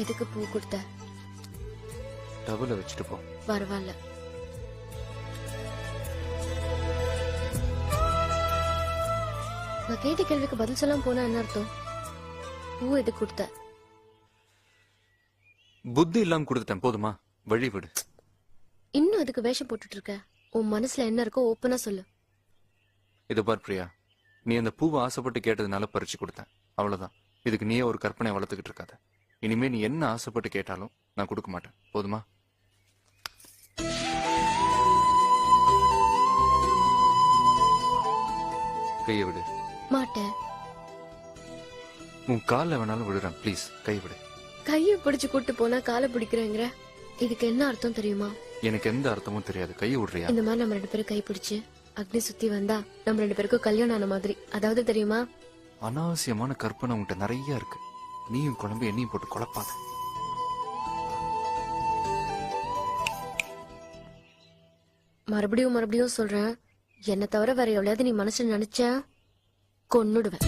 எதுக்கு பூ கொடுத்த? டபுள வச்சுட்டு போ. பரவாயில்ல. நான் கேட்ட கேள்விக்கு பதில் சொல்லாம போனா என்ன அர்த்தம்? பூ எதுக்கு கொடுத்த? புத்தி இல்லாம கொடுத்துட்டேன், போதுமா? வழி விடு. இன்னும் அதுக்கு வேஷம் போட்டுட்டு இருக்க? உன் மனசுல என்ன இருக்கோ ஓப்பனா சொல்லு. இது பார் பிரியா, நீ அந்த பூவை ஆசைப்பட்டு கேட்டதுனால பறிச்சு கொடுத்தேன், அவ்வளவுதான். இதுக்கு நீயே ஒரு கற்பனை வளர்த்துக்கிட்டு இருக்காத. இனிமே நீ என்ன ஆசைப்பட்டு கேட்டாலும் நான் கொடுக்க மாட்டேன், போதுமா? கையை விடு. மாட்டேன். உன் கால வேணாலும் விடுறேன், ப்ளீஸ் கை விடு. கையை பிடிச்சு கூட்டு போனா காலை பிடிக்கிறேங்கிற, இதுக்கு என்ன அர்த்தம் தெரியுமா? எனக்கு எந்த அர்த்தமும் தெரியாது, கையை விடுறியா? இந்த மாதிரி நம்ம 2 பேரும் கை பிடிச்சு அக்னி சுத்தி வந்தா நம்ம 2 பேருக்கும் கல்யாணம் ஆன மாதிரி, அதாவது தெரியுமா? அனாவசியமான கற்பனை உன்கிட்ட நிறைய இருக்கு. நீயும் குழம்பு என்னையும் போட்டு குழப்பாத. மறுபடியும் மறுபடியும் சொல்றேன், என்ன தவிர வேற எவ்வளவு நீ மனசுல நினைச்ச கொன்னுடுவேன்.